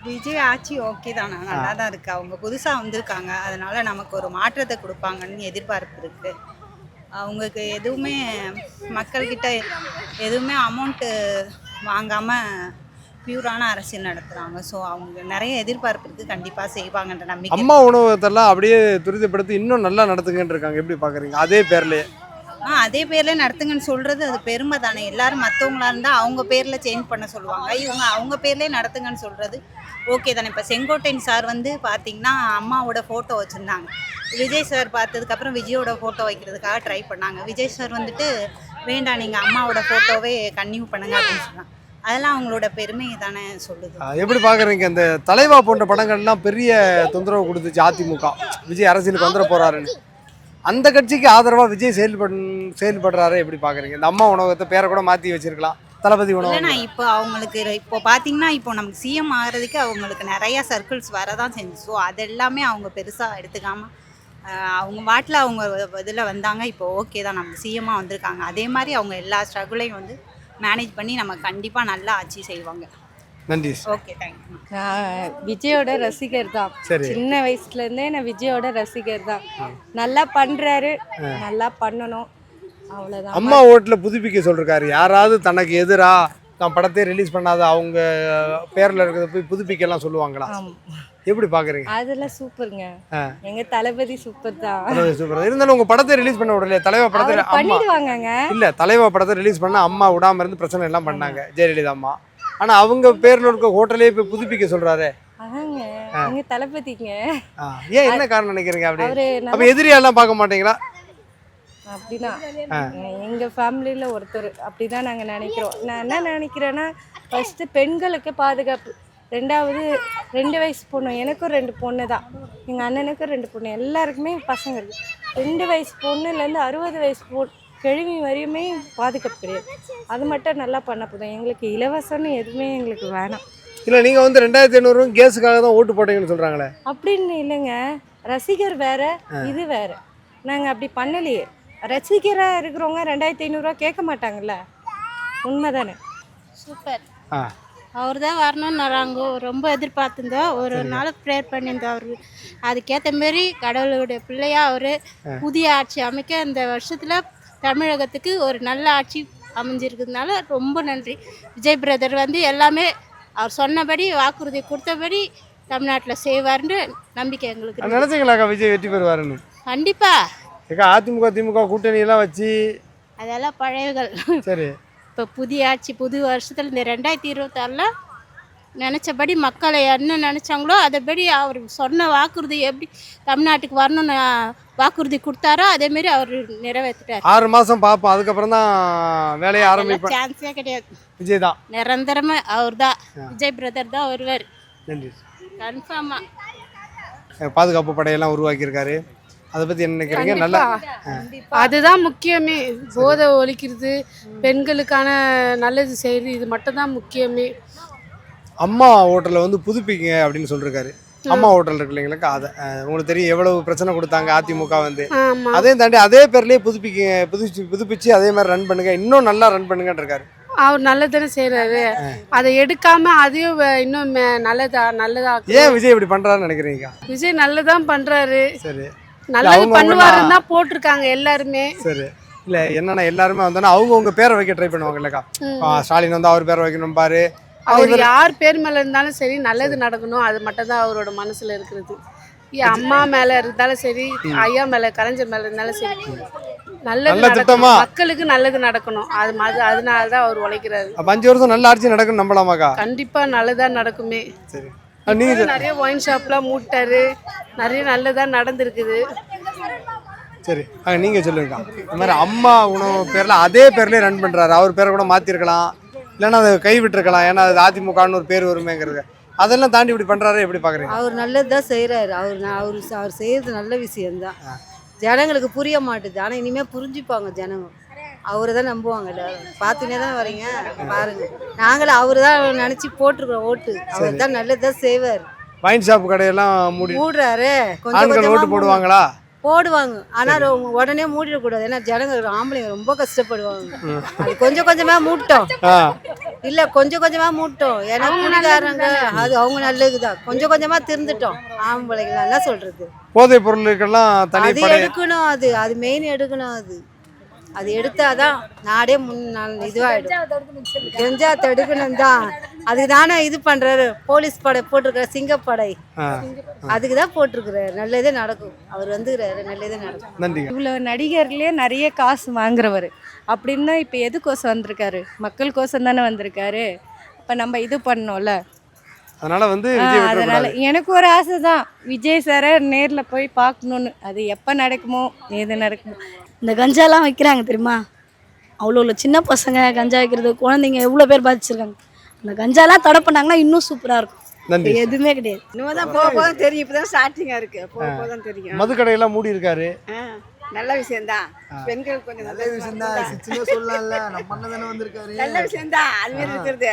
விஜய் ஆட்சி ஓகே தானே, நல்லா தான் இருக்கு. அவங்க புதுசாக வந்திருக்காங்க, அதனால நமக்கு ஒரு மாற்றத்தை கொடுப்பாங்கன்னு எதிர்பார்ப்பு இருக்கு. அவங்களுக்கு எதுவுமே மக்கள்கிட்ட எதுவுமே அமௌண்ட்டு வாங்காமல் பியூரான அரசியல் நடத்துகிறாங்க. ஸோ அவங்க நிறைய எதிர்பார்ப்பு இருக்குது, கண்டிப்பாக செய்வாங்கன்ற நம்பிக்கை அம்மா உணவகத்தெல்லாம் அப்படியே துரிதப்படுத்தி இன்னும் நல்லா நடத்துங்கன்னு இருக்காங்க, எப்படி பார்க்குறீங்க அதே பேர்லேயே? அதே பேரில் நடத்துங்கன்னு சொல்கிறது அது பெருமை தானே. எல்லாரும் மற்றவங்களா இருந்தால் அவங்க பேரில் சேஞ்ச் பண்ண சொல்லுவாங்க, இவங்க அவங்க பேர்லேயே நடத்துங்கன்னு சொல்கிறது ஓகே தானே. இப்போ செங்கோட்டையன் சார் வந்து பார்த்திங்கன்னா அம்மாவோட ஃபோட்டோ வச்சுருந்தாங்க. விஜய் சார் பார்த்ததுக்கப்புறம் விஜயோட ஃபோட்டோ வைக்கிறதுக்காக ட்ரை பண்ணாங்க. விஜய் சார் வந்துட்டு வேண்டாம், நீங்கள் அம்மாவோட ஃபோட்டோவே கன்டினியூ பண்ணுங்க அப்படின்னு சொன்னாங்க. அதெல்லாம் அவங்களோட பெருமையை தானே சொல்லுது. எப்படி பார்க்குறீங்க? இந்த தலைவா போன்ற படங்கள்லாம் பெரிய தொந்தரவு கொடுத்துச்சு அதிமுக, விஜய் அரசியலுக்கு வந்துட போகிறாருன்னு. அந்த கட்சிக்கு ஆதரவாக விஜய் செயல்படுறாரு, எப்படி பார்க்குறீங்க? இந்த அம்மா உணவகத்தை பேரை கூட மாற்றி வச்சிருக்கலாம், தளபதி உணவு. இல்லைண்ணா, இப்போ அவங்களுக்கு இப்போ பார்த்தீங்கன்னா இப்போ நமக்கு சிஎம் ஆகிறதுக்கு அவங்களுக்கு நிறையா சர்க்கிள்ஸ் வரதான் செஞ்சு. ஸோ அதெல்லாமே அவங்க பெருசாக எடுத்துக்காமல் அவங்க வாட்டில் அவங்க இதில் வந்தாங்க. இப்போ ஓகே தான், நமக்கு சிஎம்மாக வந்திருக்காங்க. அதே மாதிரி அவங்க எல்லா ஸ்ட்ரகுளையும் வந்து மேனேஜ் பண்ணி நம்ம கண்டிப்பாக நல்லா ஆட்சி செய்வாங்க. நன்றி. Okay, thank you. நான் விஜயோட ரசிகர் தான். சரி. சின்ன வயசுலேருந்தே நான் விஜயோட ரசிகர் தான். நல்லா பண்ணுறாரு, நல்லா பண்ணணும், அவ்வளோதான். அம்மா ஓட்டில் புதுப்பிக்க சொல்லிருக்காரு. யாராவது தனக்கு எதிராக நான் படத்தை ரிலீஸ் பண்ணாத அவங்க பேரில் இருக்கிறத போய் புதுப்பிக்கலாம் சொல்லுவாங்களா? எப்படி பார்க்குறீங்க? அதெல்லாம் சூப்பருங்க, எங்க தளபதி சூப்பர் தான். சூப்பர். இருந்தாலும் உங்க படத்தை ரிலீஸ் பண்ண விடலையா? தலைவா படத்தை பண்ணிடுவாங்கங்க. இல்ல, தலைவா படத்தை ரிலீஸ் பண்ண அம்மா விடாம இருந்து பிரச்சனை எல்லாம் பண்ணாங்க ஜெயலலிதா அம்மா. ஆனா அவங்க பேர்ல இருக்க ஹோட்டலே போய் புதுப்பிக்க சொல்றாரு. அதாங்க எங்க தளபதிங்க. ஏன், என்ன காரணம் நினைக்கிறீங்க? அப்படி அவரு அப்ப எதிரியாலாம் பார்க்க மாட்டீங்களா? அப்படிதான் எங்க ஃபேமிலியில ஒருத்தர் அப்படிதான் நாங்க நினைக்கிறோம். நான் என்ன நினைக்கிறேன்னா, ஃபர்ஸ்ட் பெண்களுக்கு பாதுகாப்பு, ரெண்டாவது 2 வயசு பொண்ணு, எனக்கும் 2 பொண்ணு தான், எங்கள் அண்ணனுக்கும் 2 பொண்ணு, எல்லாருக்குமே பசங்க இருக்குது. 2 வயசு பொண்ணுலேருந்து 60 வயசு கிழவி வரையுமே பாதுகாப்பு கிடையாது. அது மட்டும் நல்லா பண்ண போதும். எங்களுக்கு இலவசம்னு எதுவுமே எங்களுக்கு வேணாம். இல்லை, நீங்கள் வந்து 2500 கேஸுக்காக தான் ஓட்டு போட்டீங்கன்னு சொல்கிறாங்களே. அப்படின்னு இல்லைங்க, ரசிகர் வேற, இது வேற. நாங்கள் அப்படி பண்ணலையே. ரசிகராக இருக்கிறவங்க 2500 கேட்க மாட்டாங்கல்ல, உண்மைதானே? சூப்பர். அவர் தான் வரணும்னு நாங்கள் ரொம்ப எதிர்பார்த்துருந்தோம். ஒரு நாள் ப்ரேயர் பண்ணியிருந்தோம். அவர் அதுக்கேற்ற மாரி கடவுளுடைய பிள்ளையா அவர் புதிய ஆட்சி அமைக்க இந்த வருஷத்தில் தமிழகத்துக்கு ஒரு நல்ல ஆட்சி அமைஞ்சிருக்கிறதுனால ரொம்ப நன்றி. விஜய் பிரதர் வந்து எல்லாமே அவர் சொன்னபடி வாக்குறுதி கொடுத்தபடி தமிழ்நாட்டில் செய்வார்னு நம்பிக்கை எங்களுக்கு. நினைச்சீங்களாக்கா விஜய் வெற்றி பெறுவாருன்னு? கண்டிப்பாக. அதிமுக திமுக கூட்டணி எல்லாம் வச்சு அதெல்லாம் பழையகள். சரி. இப்போ புதிய ஆட்சி புது வருஷத்தில் இந்த 2026 நினச்சபடி மக்களை என்ன நினச்சாங்களோ அதைப்படி அவர் சொன்ன வாக்குறுதி எப்படி தமிழ்நாட்டுக்கு வரணும்னு வாக்குறுதி கொடுத்தாரோ அதேமாரி அவர் நிறைவேற்றிட்டார். 6 மாதம் பார்ப்போம், அதுக்கப்புறம் தான் வேலையை ஆரம்பிப்போம். சான்ஸே கிடையாது. விஜய் தான் நிரந்தரமாக அவர் தான், விஜய் பிரதர் தான் வருவார். நன்றி. கன்ஃபார்மாக பாதுகாப்பு படையெல்லாம் உருவாக்கியிருக்காரு, அதை பற்றி என்ன நினைக்கிறீங்க? நல்லா, அதுதான் முக்கியமே. போதை ஒழிக்கிறது, பெண்களுக்கான நல்லது செய்யுது, இது மட்டும் தான் முக்கியமே. அம்மா ஹோட்டலில் வந்து புதுப்பிங்க அப்படின்னு சொல்லியிருக்காரு. அம்மா ஹோட்டல் இருக்கு இல்லைங்களா, அதை உங்களுக்கு தெரியும் எவ்வளவு பிரச்சனை கொடுத்தாங்க அதிமுக வந்து. அதையும் தாண்டி அதே பேர்லேயே புதுப்பிச்சு அதே மாதிரி ரன் பண்ணுங்க, இன்னும் நல்லா ரன் பண்ணுங்கன்னு இருக்காரு. அவர் நல்லதானே செய்யறாரு, அதை எடுக்காம அதையும் இன்னும் நல்லதா. ஏன் விஜய் இப்படி பண்றாருன்னு நினைக்கிறீங்க? விஜய் நல்லதான் பண்றாரு. சரி, நல்லது பண்ணுவாருன்னு தான் போட்டிருக்காங்க எல்லாருமே. சரி. இல்லை, என்னன்னா எல்லாருமே வந்தோன்னா அவங்கவுங்க பேரை வைக்க ட்ரை பண்ணுவாங்க இல்லைக்கா. ஸ்டாலின் வந்து அவர் பேரை வைக்கணும் பாரு. அவர் யார் பேர் மேல இருந்தாலும் சரி நல்லது நடக்கணும், அது மட்டும் தான் அவரோட மனசுல இருக்கிறது. அம்மா மேல இருந்தாலும் சரி, ஐயா மேல, கலைஞர் மேல இருந்தாலும் சரி, நல்லது மக்களுக்கு நல்லது நடக்கணும். அதனாலதான் அவர் உழைக்கிறாரு. 5 வருஷம் நல்ல ஆட்சி நடக்கும் நம்பலாமாக்கா? கண்டிப்பா நல்லதா நடக்குமே. சரி. நிறைய ஒயின் ஷாப்லாம் மூட்டாரு, நிறைய நல்லதா நடந்திருக்குது. சரி, நீங்க சொல்லுங்க. இந்த மாதிரி அம்மா உணவு பேர்ல அதே பேர்லயே ரன் பண்றாரு, அவர் பேரை கூட மாத்திருக்கலாம், இல்லைன்னா அதை கைவிட்டுருக்கலாம், ஏன்னா அது அதிமுகன்னு ஒரு பேர் வருமேங்கிறது. அதெல்லாம் தாண்டி இப்படி பண்றாரு, எப்படி பாக்குறீங்க? அவர் நல்லது தான் செய்யறாரு. அவர் செய்யறது நல்ல விஷயம்தான். ஜனங்களுக்கு புரிய மாட்டுது, ஆனா இனிமே புரிஞ்சுப்பாங்க ஜனங்க. அவரை தான் நம்புவாங்க எல்லாரும். பார்த்துனே தான் வரீங்க, பாருங்க. நாங்களும் அவரு தான் நினைச்சு போட்டிருக்கிறோம் ஓட்டு. அவர் தான் நல்லது தான் செய்வார். வைன் ஷாப் கடையெல்லாம் மூடுறாரு. கொஞ்சம் ஓட்டு போடுவாங்களா? போடுவாங்க. ஆனால் உடனே மூடிடக்கூடாது. ஏன்னா ஜனங்க ஆம்பளைங்க ரொம்ப கஷ்டப்படுவாங்க. அது கொஞ்சம் கொஞ்சமாக மூட்டோம். இல்லை கொஞ்சம் கொஞ்சமாக மூட்டோம். ஏன்னா குடிகாரங்க அது அவங்க நல்லதுதான். கொஞ்சம் கொஞ்சமாக திருந்துட்டோம் ஆம்பளைங்களா. என்ன சொல்கிறது, போதைப் பொருளுக்கெல்லாம் அது தனிப்படை எடுக்கணும். அது மெயின் எடுக்கணும். அது எடுத்தாதான் நாடே இதுவாகிடும். கெஞ்சா தடுக்கணும் தான். அதுக்கு தானே இது பண்ணுறாரு. போலீஸ் படை போட்டிருக்காரு, சிங்கப்படை. அதுக்கு தான் போட்டிருக்கிறாரு. நல்லதே நடக்கும். அவர் வந்துக்கிறாரு, நல்லதே நடக்கும். நன்றிங்க. இவ்வளோ நடிகர்லேயே நிறைய காசு வாங்குறவர் அப்படின்னா இப்போ எதுக்கோசம் வந்திருக்காரு? மக்களுக்கோசம் தானே வந்திருக்காரு. இப்போ நம்ம இது பண்ணோம்ல. அதனால வந்து விஜய் அதனால விட்டுறக்கூடாது. எனக்கு ஒரு ஆசை தான் விஜய் சாரை நேரில் போய் பார்க்கணுன்னு. அது எப்போ நடக்குமோ ஏது நடக்குமோ. இந்த கஞ்சாலாம் வைக்கிறாங்க தெரியுமா? அவ்வளோ சின்ன பசங்க கஞ்சா வைக்கிறது, குழந்தைங்க எவ்வளோ பேர் பாதிச்சிருக்காங்க. அந்த கஞ்சாலாம் தடை பண்ணாங்கன்னா இன்னும் சூப்பராக இருக்கும். நன்றி. எதுவுமே கிடையாது. இன்னும் தான் போக போக தெரியும். இப்போ தான் ஸ்டார்டிங்காக இருக்குது. போக போக தான் தெரியும். மதுக்கடையெல்லாம் மூடி இருக்காரு. நல்ல விஷயம்தான். பெண்கள் கொஞ்சம் நல்ல விஷயம்தான். சொல்லலாம்ல, நம்ம பண்ண தானே வந்திருக்காரு. நல்ல விஷயம்தான் அது மாதிரி இருக்கிறது.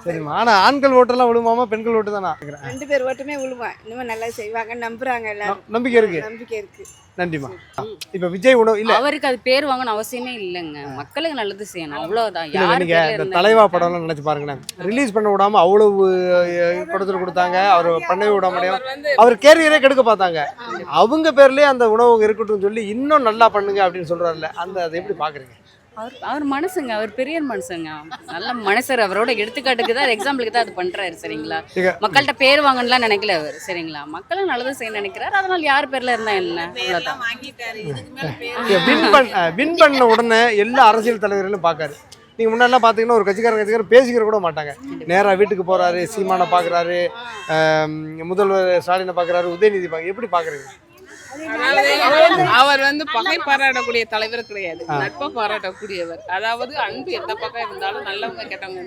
சரிம்மா. ஆனா ஆண்கள் ஓட்டெல்லாம் விழுமாமா, பெண்கள் ஓட்டு தானா? 2 பேர் ஓட்டுமே விழுவான். இன்னும் நல்லா செய்வாங்க, நம்புறாங்க. எல்லாரும் நம்பிக்கை இருக்கு. நம்பிக்கை இருக்கு. நன்றிம்மா. இப்ப விஜய் உணவு இல்ல, அவருக்கு அது பேர் வாங்கணும் அவசியமே இல்லைங்க. மக்களுக்கு நல்லது செய்யணும், அவ்வளவுதான். இல்ல யாரு நீங்க பேர்ல இந்த இருந்தா தலைவா படம்லாம் நினைச்சு பாருங்களேன். ரிலீஸ் பண்ண விடாம அவ்வளவு படத்தில் கொடுத்தாங்க. அவர் பண்ணவே விட முடியும். அவர் கேரியரே கெடுக்க பார்த்தாங்க. அவங்க பேர்லயே அந்த உணவு இருக்கட்டும் சொல்லி இன்னும் நல்லா பண்ணுங்க அப்படின்னு சொல்றாருல்ல, அதை எப்படி பாக்குறீங்க? அவர் மனசுங்க, அவர் பெரிய மனுஷங்க, நல்ல மனுஷர். அவரோட எடுத்துக்காட்டுக்கு தான், எக்ஸாம்பிளுக்கு தான் அது பண்றாரு. சரிங்களா? மக்கள்கிட்ட பேர் வாங்கணும்லாம் நினைக்கல அவர். சரிங்களா? மக்களும் நல்லது செய்ய நினைக்கிறாரு. அதனால யார் பேர்ல இருந்தா என்ன, அவ்வளவுதான். வின் பண்ண உடனே எல்லா அரசியல் தலைவர்களும் பாக்காரு. நீங்க முன்னாடிலாம் பாத்தீங்கன்னா ஒரு கட்சிக்காரன் பேசிக்கிற கூட மாட்டாங்க. நேரா வீட்டுக்கு போறாரு, சீமானை பாக்குறாரு, முதல்வர் ஸ்டாலினை பாக்குறாரு, உதயநிதி எப்படி பாக்குறீங்க? அவர் பகை பாராட்டக்கூடிய தலைவர் கிடையாது, நட்பை பாராட்டக்கூடியவர். அதாவது அன்பு எந்த பக்கம் இருந்தாலும் நல்லவங்க கெட்டவங்க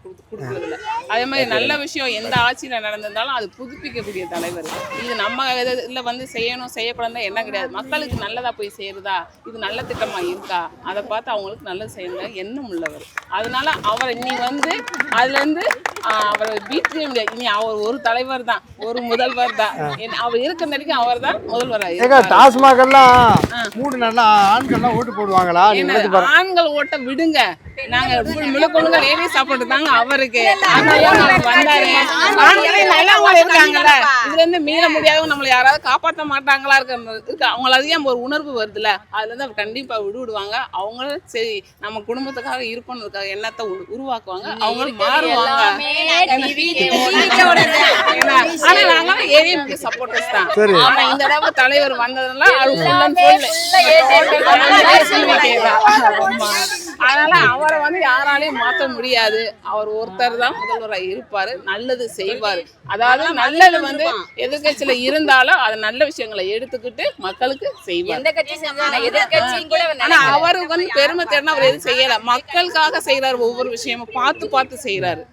கொடுக்கறது இல்லை. அதே மாதிரி நல்ல விஷயம் எந்த ஆட்சியில நடந்திருந்தாலும் அது புதுப்பிக்கக்கூடிய தலைவர். இது நம்ம இதுல செய்யணும் செய்யக்கூடாது என்ன கிடையாது. மக்களுக்கு நல்லதா போய் சேருதா, இது நல்ல திட்டமா இருக்கா, அதை பார்த்து அவங்களுக்கு நல்லது செய்யணும் எண்ணம் உள்ளவர். அதனால அவர் இனி அதுல இருந்து அவரை பீட்வே முடியாது. இனி அவர் ஒரு தலைவர் தான், ஒரு முதல்வர் தான். அவர் இருக்கிற நடிக்கும் அவர் தான் முதல்வர். டாஸ்மாக் எல்லாம் மூணு நல்லா ஆண்கள்லாம் ஓட்டு போடுவாங்களா? ஆண்கள் ஓட்ட விடுங்க. நாங்க முழுக்கொழுங்க லேடி சாப்பிட்டு தாங்க அவருக்கு வந்தாரு. நல்லவங்க இருக்காங்கல்ல, இதுல இருந்து மீற முடியாதவங்க நம்மள யாராவது காப்பாற்ற மாட்டாங்களா இருக்கு. அவங்கள அதிகம் ஒரு உணர்வு வருதுல, அதுல இருந்து அவர் கண்டிப்பா விடுவாங்க. அவங்களும் சரி நம்ம குடும்பத்துக்காக இருக்கணும்னுக்காக எண்ணத்தை உருவாக்குவாங்க. அவங்களும் மாறுவாங்க. ஆனா நாங்க ஏவிஎம்கே சப்போர்ட்டர்ஸ் தான். ஆனா இந்த தடவை தலைவர் வந்ததுனால அதனால அவரை யாராலையும் மாற்ற முடியாது. அவர் ஒருத்தர் தான் முதல்வராக இருப்பாரு, நல்லது செய்வாரு. அதாவது நல்லது எதிர்கட்சியில இருந்தாலும் அது நல்ல விஷயங்களை எடுத்துக்கிட்டு மக்களுக்கு செய்வார். ஆனா அவரு பெருமை தேடினா அவர் எதுவும் செய்யல, மக்களுக்காக செய்யறாரு. ஒவ்வொரு விஷயமும் பார்த்து பார்த்து செய்யறாரு.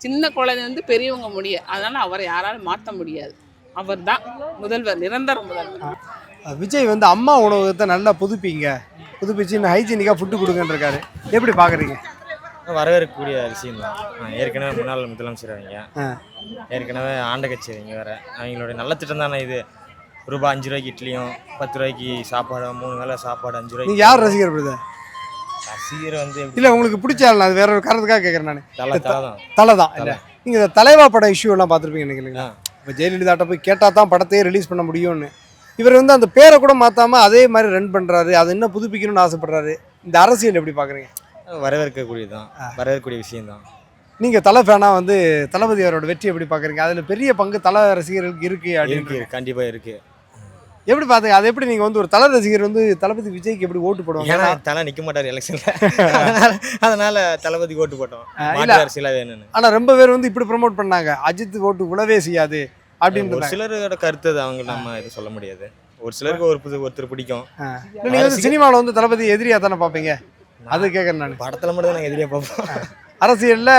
சின்ன குழந்தை பெரியவங்க முடிய, அதனால அவரை யாராலும் மாற்ற முடியாது. அவர் தான் முதல்வர், நிரந்தர முதல்வர். விஜய் அம்மா உணவகத்தை நல்லா புதுப்பிச்சு ஹைஜீனிக்காக ஃபுட்டு கொடுங்கன்றிருக்காரு. எப்படி பார்க்குறீங்க? வரவேற்கக்கூடிய விஷயம் தான். ஏற்கனவே முன்னாள் முதலமைச்சர் அவங்க, ஏற்கனவே ஆண்ட கட்சி அவங்க வேறு. அவங்களுடைய நல்ல திட்டம் தானே இது. ரூபாய் 5 ரூபாய்க்கு இட்லியும் 10 ரூபாய்க்கு சாப்பாடு, 3 வேளை சாப்பாடு 5 ரூபாய்க்கு. யார் ரசிகர் பிரதர்? ரசிகர் இல்லை உங்களுக்கு பிடிச்ச ஆள், அது வேற ஒரு காரணத்துக்காக கேட்குறேன் நான். தலை தான். இல்லை நீங்கள் இந்த தலைவா படம் இஷ்யூ எல்லாம் பார்த்துருப்பீங்க நினைக்கிறீங்களா? இப்போ ஜெயலலிதாட்ட போய் கேட்டால் தான் படத்தையே ரிலீஸ் பண்ண முடியும்னு. இவர் அந்த பேரை கூட மாற்றாமல் அதே மாதிரி ரன் பண்ணுறாரு. அதை இன்னும் புதுப்பிக்கணும்னு ஆசைப்படுறாரு. இந்த அரசியல் எப்படி பார்க்குறீங்க? வரவேற்கக்கூடியதான், வரவேற்கக்கூடிய விஷயம்தான். நீங்கள் தலை ஃபேனாக தளபதி அவரோட வெற்றி எப்படி பார்க்குறீங்க? அதில் பெரிய பங்கு தலை ரசிகர்களுக்கு இருக்குது. கண்டிப்பாக இருக்குது. எப்படி பார்த்தீங்க? அது எப்படி நீங்கள் ஒரு தலை ரசிகர் தளபதி விஜய்க்கு எப்படி ஓட்டு போடுவாங்க? ஏன்னா தலை நிற்க மாட்டார் எலெக்ஷனில், அதனால தளபதி ஓட்டு போட்டோம். அரசியலாக வேணும்னு. ஆனால் ரொம்ப பேர் இப்படி ப்ரமோட் பண்ணாங்க, அஜித் ஓட்டு உழவே செய்யாது அப்படின்னு. ஒரு சிலரோட கருத்து அது, அவங்க நம்ம எதுவும் சொல்ல முடியாது. ஒரு சிலருக்கு ஒருத்தர் பிடிக்கும். நீங்கள் சினிமாவில் தளபதி எதிரியாக தானே பார்ப்பீங்க, அது கேட்குறேன் நான். படத்தில் மட்டும் தான் நாங்கள் எதிரியாக பார்ப்போம். அரசியலில்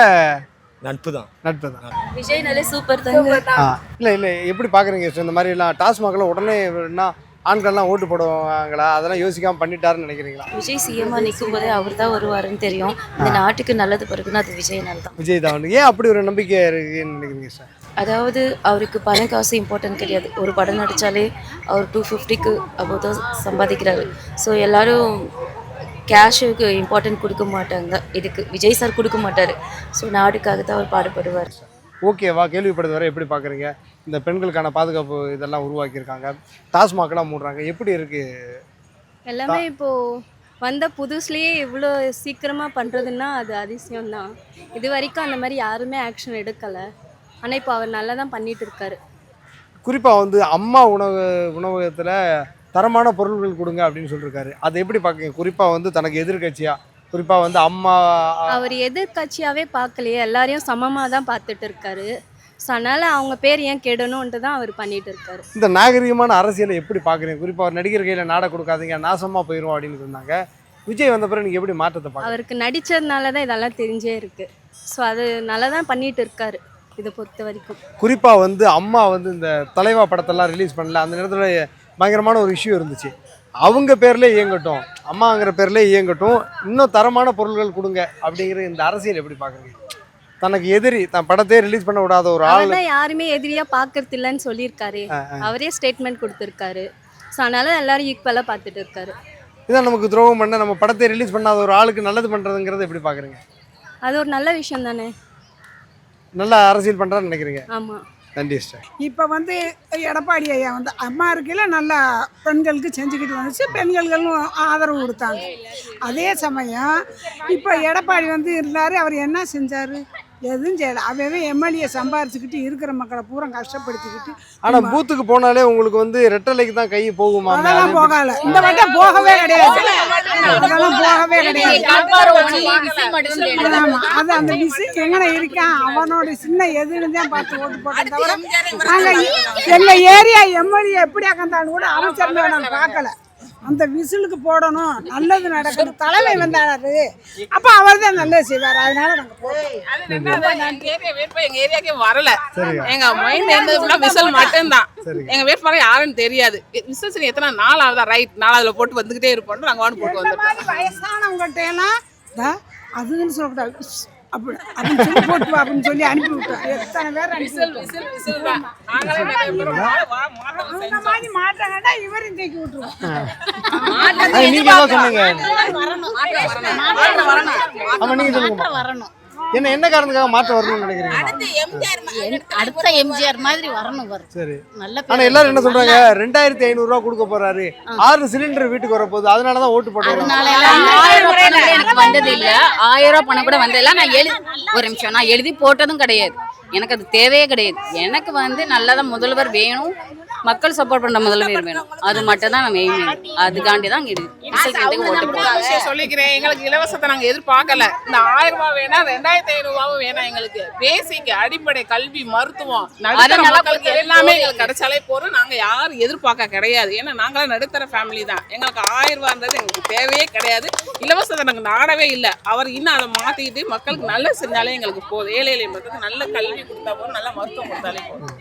நட்பு தான். விஜய்னாலே சூப்பர் தாங்க. இல்லை எப்படி பார்க்குறீங்க? இந்த மாதிரிலாம் டாஸ்மாகில் உடனே ஆண்கள்லாம் ஓட்டு போடுவாங்களா? அதெல்லாம் யோசிக்காமல் பண்ணிட்டாருன்னு நினைக்கிறீங்களா? விஜய் சிஎம்மா நிற்கும் போதே அவர் தான் வருவாருன்னு தெரியும். இந்த நாட்டுக்கு நல்லது பிறகுன்னா அது விஜய்னால தான். விஜய் தான். ஏன் அப்படி ஒரு நம்பிக்கை இருக்குன்னு நினைக்கிறீங்க சார்? அதாவது அவருக்கு பண காசு இம்பார்ட்டன்ட் கிடையாது. ஒரு படம் நடித்தாலே அவர் 250க்கு அபோவ் தான் சம்பாதிக்கிறாரு. ஸோ எல்லோரும் கேஷுக்கு இம்பார்ட்டன்ட் கொடுக்க மாட்டாங்க. இதுக்கு விஜய் சார் கொடுக்க மாட்டார். ஸோ நாடுக்காக தான் அவர் பாடுபடுவார். ஓகேவா? கேள்விப்படுறது வரை எப்படி பார்க்குறீங்க? இந்த பெண்களுக்கான பாதுகாப்பு இதெல்லாம் உருவாக்கியிருக்காங்க, டாஸ்மாகலாம் மூடுறாங்க, எப்படி இருக்குது எல்லாமே இப்போது வந்த புதுசுலேயே இவ்வளோ சீக்கிரமாக பண்ணுறதுன்னா அது அதிசயம்தான். இது வரைக்கும் அந்த மாதிரி யாருமே ஆக்ஷன் எடுக்கலை. ஆனால் இப்போ அவர் நல்லா தான் பண்ணிகிட்டு இருக்காரு. குறிப்பாக வந்து அம்மா உணவகத்தில் தரமான பொருள்கள் கொடுங்க அப்படின்னு சொல்லியிருக்காரு. அதை எப்படி பார்க்குறீங்க? குறிப்பாக வந்து தனக்கு எதிர்கட்சியாக, குறிப்பாக வந்து அம்மா அவர் எதிர்கட்சியாகவே பார்க்கலையே, எல்லாரையும் சமமாக தான் பார்த்துட்டு இருக்காரு. ஸோ அதனால் அவங்க பேர் ஏன் கெடணுன்ட்டு தான் அவர் பண்ணிகிட்டு இருக்காரு. இந்த நாகரிகமான அரசியலை எப்படி பார்க்குறீங்க? குறிப்பாக அவர் நடிகர் கையில் நாடை கொடுக்காதீங்க, நாசமாக போயிடும் அப்படின்னு சொன்னாங்க. விஜய் வந்த பிறகு நீங்கள் எப்படி மாற்றத்தை பார்க்க? அவருக்கு நடித்ததுனால தான் இதெல்லாம் தெரிஞ்சே இருக்குது. ஸோ அது நல்லா தான் பண்ணிகிட்டு இருக்காரு இதை பொறுத்த வரைக்கும். குறிப்பாக வந்து அம்மா வந்து இந்த தலைவா படத்தெல்லாம் ரிலீஸ் பண்ணல, அந்த நேரத்தில் பயங்கரமான ஒரு இஷ்யூ இருந்துச்சு. அவங்க பேர்லேயே இயங்கட்டும், அம்மாங்கிற பேர்லேயே இயங்கட்டும், இன்னும் தரமான பொருள்கள் கொடுங்க அப்படிங்கிற இந்த அரசியல் எப்படி பார்க்குறீங்க? தனக்கு எதிரி, தன் படத்தையே ரிலீஸ் பண்ண விடாத ஒரு ஆள் தான் யாருமே எதிரியாக பார்க்கறது இல்லைன்னு சொல்லியிருக்காரு. அவரே ஸ்டேட்மெண்ட் கொடுத்துருக்காரு. ஸோ அதனால எல்லாரும் ஈக்குவலாக பார்த்துட்டு இருக்காரு. இதான் நமக்கு துரோகம் பண்ண, நம்ம படத்தை ரிலீஸ் பண்ணாத ஒரு ஆளுக்கு நல்லது பண்ணுறதுங்கிறத எப்படி பார்க்குறீங்க? அது ஒரு நல்ல விஷயம் தானே. நல்லா அரசியல் பண்ணுறான்னு நினைக்கிறீங்க? ஆமாம். நன்றி சார். இப்போ வந்து எடப்பாடி ஐயா வந்து அம்மா இருக்கையில் நல்லா பெண்களுக்கு செஞ்சுக்கிட்டு வந்துச்சு, பெண்களுக்கும் ஆதரவு கொடுத்தாங்க. அதே சமயம் இப்போ எடப்பாடி வந்து இருந்தார், அவர் என்ன செஞ்சார்? எதுவும் செய்யலை. அவன் எம்எல்ஏ சம்பாரிச்சுக்கிட்டு இருக்கிற மக்களை பூரா கஷ்டப்படுத்திக்கிட்டு. ஆனால் பூத்துக்கு போனாலே உங்களுக்கு வந்து ரெட்டலைக்கு தான் கை போகுமா? அதெல்லாம் போகல, இந்த வட்டம் போகவே கிடையாது. அதெல்லாம் போகவே கிடையாது. அது அந்த விஷயம் எங்கே இருக்கான், அவனோட சின்ன எதுன்னு தான் பார்த்து ஓட்டு போட்டேன் தவிர நாங்கள் எங்கள் ஏரியா எம்எல்ஏ எப்படி அக்கந்தாலும் கூட அமைச்சர்னு நாங்கள் பார்க்கல. அந்த விசிலுக்கு போடணும், நல்லது நடக்கணும், தலைமை வந்தாரு, அப்போ அவர் தான் நல்லது செய்வார். அதனால எங்க ஏரியாக்கே வரல. எங்க மைண்ட் இருந்தது விசில் மட்டும்தான். எங்க வேட்பாளர் யாருன்னு தெரியாது. விசில் எத்தனை நாள் ஆகுதா? ரைட், நாலாவதுல போட்டு வந்துகிட்டே இருப்போம். நாங்க வான்னு போட்டு வந்தோம். வயசானவங்ககிட்ட எல்லாம் அதுன்னு சொல்லக்கூடாது, அப்படி அப்படின்னு சொல்லி போட்டு வா அப்படின்னு சொல்லி அனுப்பி விட்டோம். எத்தனை பேர் அந்த மாதிரி மாற்றாங்கடா இவரையும் தூக்கி விட்டுருவோம். நீங்க என்ன சொன்னீங்க? ஆமா, நீங்க சொல்லுங்க. வரணும். என்ன காரணத்துக்காக மாற்றம் வரணும்னு நினைக்கிறீங்க? அடுத்த எம்ஜிஆர் மாதிரி வரணும். சரி, ஆனா எல்லாரும் என்ன சொல்றாங்க, 2500 ரூபா கொடுக்க போறாரு, 6 சிலிண்டர் வீட்டுக்கு வர போகுது, அதனாலதான் ஓட்டு போடுறாங்க. 1000 ரூபாய் எனக்கு வந்தது இல்ல, 1000 ரூபாய் பணம் கூட வந்ததில்ல. ஒரு நிமிஷம், நான் எழுதி போட்டதும் கிடையாது. எனக்கு அது தேவையே கிடையாது. எனக்கு வந்து நல்லதான் முதல்வர் வேணும், மக்கள் சப்போர்ட் பண்ண முதல்வர் வேணும். அது மட்டும் தான் நம்ம எய்ம். அதுக்காண்டி தான் ஓட்டு சொல்லிக்கிறேன். எங்களுக்கு இலவசத்தை நாங்க எதிர்பார்க்கல. இந்த 1000 ரூபாய் வேணா, 2500 ரூபாவும் வேணாம். எங்களுக்கு பேசிக் அடிப்படை கல்வி, மருத்துவம், மக்களுக்கு எல்லாமே எங்களுக்கு கிடைச்சாலே போறோம். நாங்க யாரும் எதிர்பார்க்க கிடையாது. ஏன்னா நாங்களாம் நடுத்தர ஃபேமிலி தான். எங்களுக்கு 1000 ரூபான்றது எங்களுக்கு தேவையே கிடையாது. இலவசத்தை நாங்க நாடவே இல்லை. அவர் இன்னும் அதை மாத்திக்கிட்டு மக்களுக்கு நல்ல செஞ்சாலே எங்களுக்கு போதும். ஏழை மக்களுக்கு நல்ல கல்வி கொடுத்தா போதும், நல்ல மருத்துவம் கொடுத்தாலே போதும்.